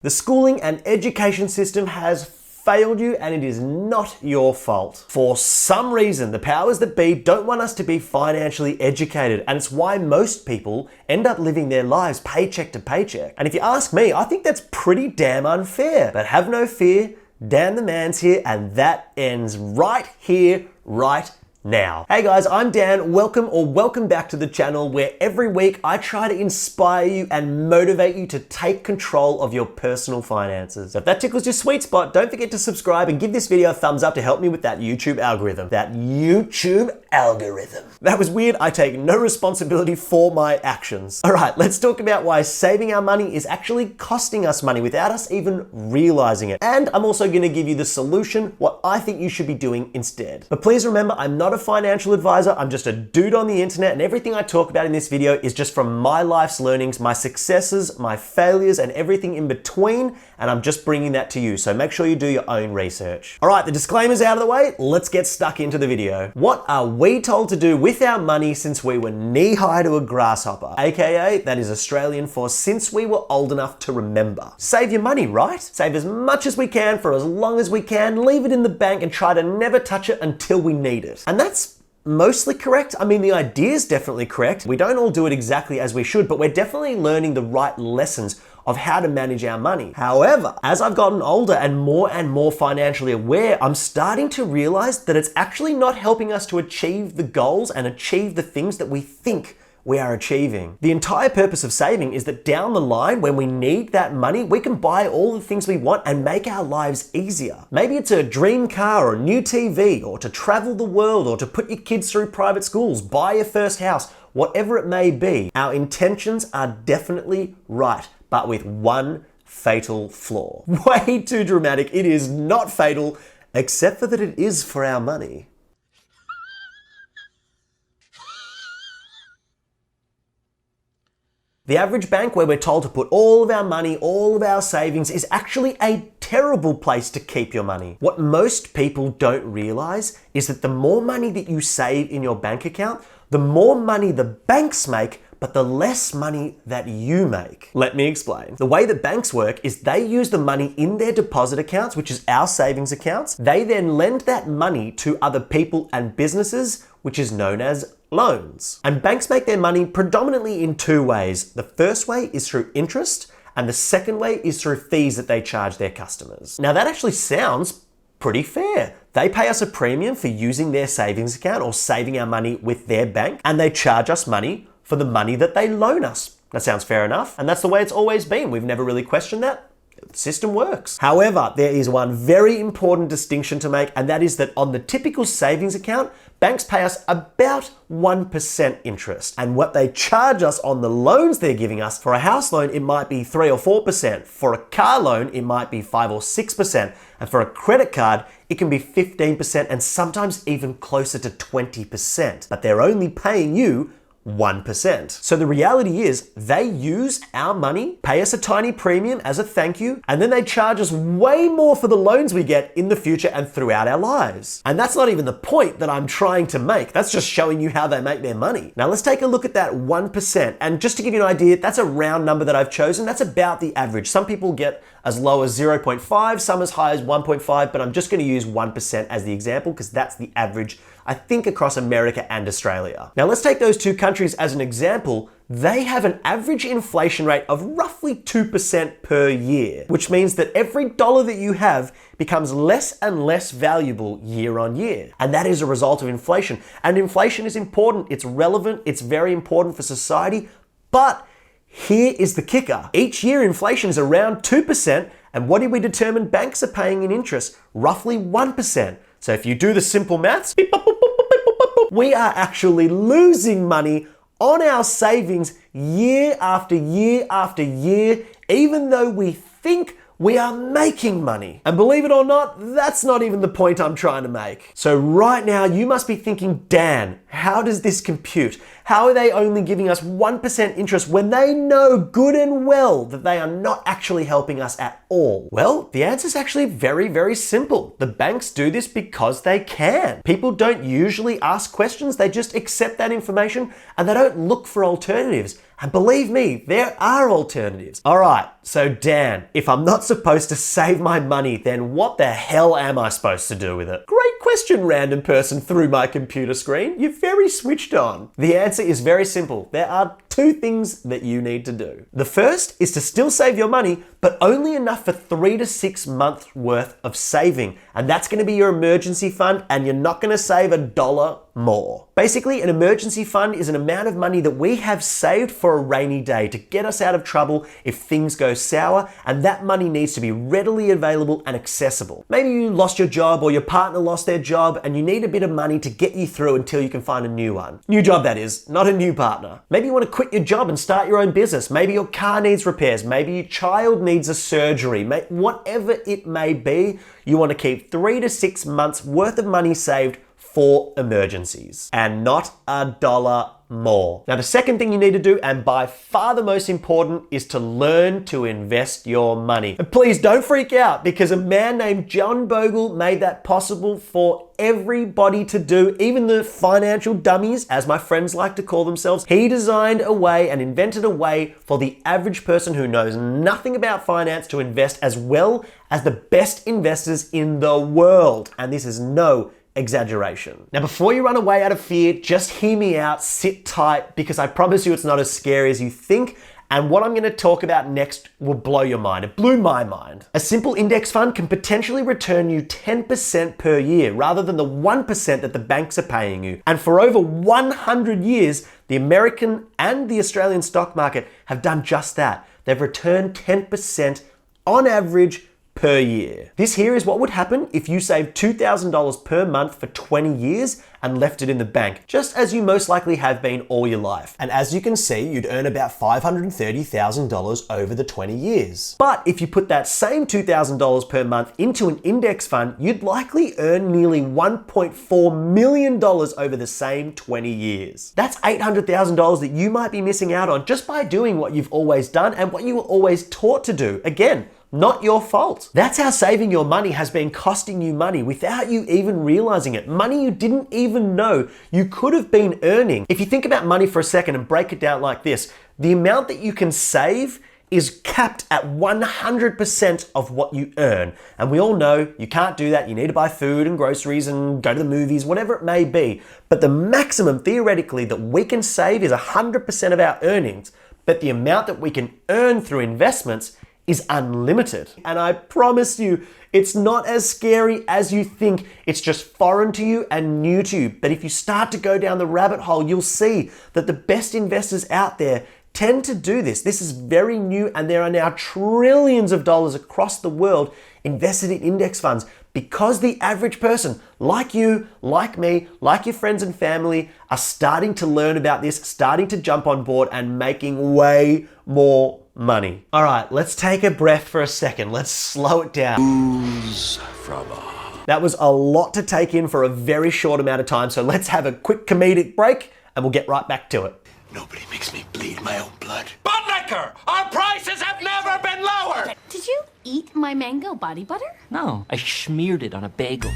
The schooling and education system has failed you, and it is not your fault. For some reason, the powers that be don't want us to be financially educated, and it's why most people end up living their lives paycheck to paycheck. And if you ask me, I think that's pretty damn unfair. But have no fear, Dan the Man's here, and that ends right here, right now. Hey guys, I'm Dan. Welcome back to the channel where every week I try to inspire you and motivate you to take control of your personal finances. So if that tickles your sweet spot, don't forget to subscribe and give this video a thumbs up to help me with that YouTube algorithm. That was weird. I take no responsibility for my actions. All right, let's talk about why saving our money is actually costing us money without us even realizing it. And I'm also going to give you the solution, what I think you should be doing instead. But please remember, I'm not a financial advisor. I'm just a dude on the internet, and everything I talk about in this video is just from my life's learnings, my successes, my failures, and everything in between, and I'm just bringing that to you. So make sure you do your own research. All right, the disclaimer's out of the way. Let's get stuck into the video. What are we told to do with our money since we were knee-high to a grasshopper? AKA, that is Australian for since we were old enough to remember. Save your money, right? Save as much as we can for as long as we can, leave it in the bank and try to never touch it until we need it. And that's mostly correct. I mean, the idea is definitely correct. We don't all do it exactly as we should, but we're definitely learning the right lessons of how to manage our money. However, as I've gotten older and more financially aware, I'm starting to realize that it's actually not helping us to achieve the goals and achieve the things that we think we are achieving. The entire purpose of saving is that down the line, when we need that money, we can buy all the things we want and make our lives easier. Maybe it's a dream car or a new TV, or to travel the world, or to put your kids through private schools, buy your first house, whatever it may be. Our intentions are definitely right, but with one fatal flaw. Way too dramatic. It is not fatal, except for that it is for our money. The average bank where we're told to put all of our money, all of our savings, is actually a terrible place to keep your money. What most people don't realize is that the more money that you save in your bank account, the more money the banks make, but the less money that you make. Let me explain. The way that banks work is they use the money in their deposit accounts, which is our savings accounts. They then lend that money to other people and businesses, which is known as loans. And banks make their money predominantly in two ways. The first way is through interest, and the second way is through fees that they charge their customers. Now that actually sounds pretty fair. They pay us a premium for using their savings account or saving our money with their bank, and they charge us money for the money that they loan us. That sounds fair enough, and that's the way it's always been. We've never really questioned that. The system works. However, there is one very important distinction to make, and that is that on the typical savings account, banks pay us about 1% interest. And what they charge us on the loans they're giving us, for a house loan, it might be 3 or 4%. For a car loan, it might be 5 or 6%. And for a credit card, it can be 15% and sometimes even closer to 20%. But they're only paying you 1%. So the reality is they use our money, pay us a tiny premium as a thank you, and then they charge us way more for the loans we get in the future and throughout our lives. And that's not even the point that I'm trying to make. That's just showing you how they make their money. Now let's take a look at that 1%. And just to give you an idea, that's a round number that I've chosen. That's about the average. Some people get as low as 0.5, some as high as 1.5, but I'm just going to use 1% as the example because that's the average, I think, across America and Australia. Now let's take those two countries as an example. They have an average inflation rate of roughly 2% per year, which means that every dollar that you have becomes less and less valuable year on year. And that is a result of inflation. And inflation is important, it's relevant, it's very important for society, but here is the kicker. Each year inflation is around 2%, and what did we determine banks are paying in interest? Roughly 1%. So if you do the simple maths, we are actually losing money on our savings year after year after year, even though we think we are making money. And believe it or not, that's not even the point I'm trying to make. So right now you must be thinking, Dan, how does this compute? How are they only giving us 1% interest when they know good and well that they are not actually helping us at all? Well, the answer is actually very, very simple. The banks do this because they can. People don't usually ask questions, they just accept that information and they don't look for alternatives. And believe me, there are alternatives. All right, so Dan, if I'm not supposed to save my money, then what the hell am I supposed to do with it? Great question, random person through my computer screen. You're very switched on. The answer is very simple. There are two things that you need to do. The first is to still save your money, but only enough for 3 to 6 months worth of saving. And that's going to be your emergency fund, and you're not going to save $1 more. Basically, an emergency fund is an amount of money that we have saved for a rainy day to get us out of trouble if things go sour, and that money needs to be readily available and accessible. Maybe you lost your job or your partner lost their job and you need a bit of money to get you through until you can find a new one. New job, that is, not a new partner. Maybe you want to quit your job and start your own business. Maybe your car needs repairs. Maybe your child needs a surgery. Whatever it may be, you want to keep 3 to 6 months worth of money saved for emergencies, and not $1 more. Now, the second thing you need to do, and by far the most important, is to learn to invest your money. And please don't freak out, because a man named John Bogle made that possible for everybody to do, even the financial dummies, as my friends like to call themselves. He designed a way and invented a way for the average person who knows nothing about finance to invest as well as the best investors in the world. And this is no exaggeration. Now, before you run away out of fear, just hear me out, sit tight, because I promise you it's not as scary as you think. And what I'm going to talk about next will blow your mind. It blew my mind. A simple index fund can potentially return you 10% per year rather than the 1% that the banks are paying you. And for over 100 years, the American and the Australian stock market have done just that. They've returned 10% on average per year. This here is what would happen if you saved $2,000 per month for 20 years and left it in the bank, just as you most likely have been all your life. And as you can see, you'd earn about $530,000 over the 20 years. But if you put that same $2,000 per month into an index fund, you'd likely earn nearly $1.4 million over the same 20 years. That's $800,000 that you might be missing out on just by doing what you've always done and what you were always taught to do. Again, not your fault. That's how saving your money has been costing you money without you even realizing it. Money you didn't even know you could have been earning. If you think about money for a second and break it down like this, the amount that you can save is capped at 100% of what you earn. And we all know you can't do that. You need to buy food and groceries and go to the movies, whatever it may be. But the maximum theoretically that we can save is 100% of our earnings. But the amount that we can earn through investments is unlimited. And I promise you, it's not as scary as you think. It's just foreign to you and new to you. But if you start to go down the rabbit hole, you'll see that the best investors out there tend to do this. This is very new, and there are now trillions of dollars across the world invested in index funds because the average person, like you, like me, like your friends and family, are starting to learn about this, starting to jump on board and making way more money. All right, let's take a breath for a second. Let's slow it down. That was a lot to take in for a very short amount of time, so let's have a quick comedic break and we'll get right back to it. Nobody makes me bleed my own blood. But liquor! Our prices have never been lower! Did you eat my mango body butter? No, I smeared it on a bagel.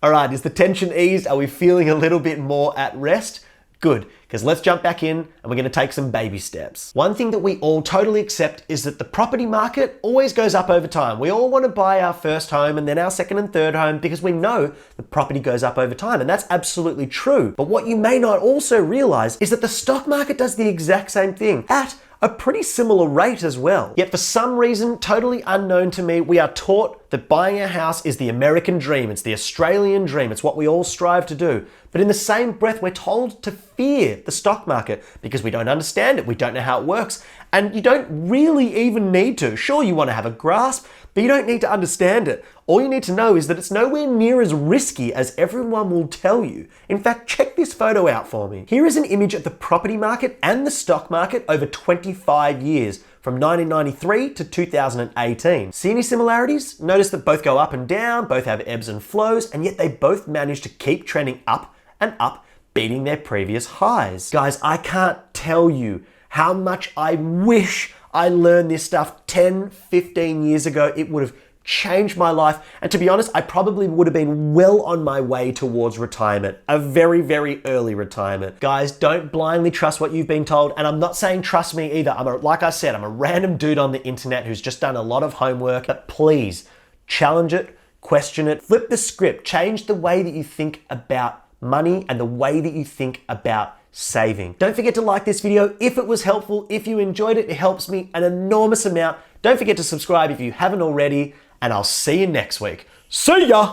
All right, is the tension eased? Are we feeling a little bit more at rest? Good, because let's jump back in and we're going to take some baby steps. One thing that we all totally accept is that the property market always goes up over time. We all want to buy our first home and then our second and third home because we know the property goes up over time, and that's absolutely true. But what you may not also realize is that the stock market does the exact same thing at a pretty similar rate as well. Yet for some reason, totally unknown to me, we are taught that buying a house is the American dream. It's the Australian dream. It's what we all strive to do. But in the same breath, we're told to fear the stock market because we don't understand it. We don't know how it works. And you don't really even need to. Sure, you want to have a grasp, but you don't need to understand it. All you need to know is that it's nowhere near as risky as everyone will tell you. In fact, check this photo out for me. Here is an image of the property market and the stock market over 25 years, from 1993 to 2018. See any similarities? Notice that both go up and down, both have ebbs and flows, and yet they both manage to keep trending up and up, beating their previous highs. Guys, I can't tell you how much I wish I learned this stuff 10, 15 years ago. It would have changed my life. And to be honest, I probably would have been well on my way towards retirement, a very, very early retirement. Guys, don't blindly trust what you've been told. And I'm not saying trust me either. Like I said, I'm a random dude on the internet who's just done a lot of homework, but please challenge it, question it, flip the script, change the way that you think about money and the way that you think about saving. Don't forget to like this video if it was helpful. If you enjoyed it, it helps me an enormous amount. Don't forget to subscribe if you haven't already, and I'll see you next week. See ya!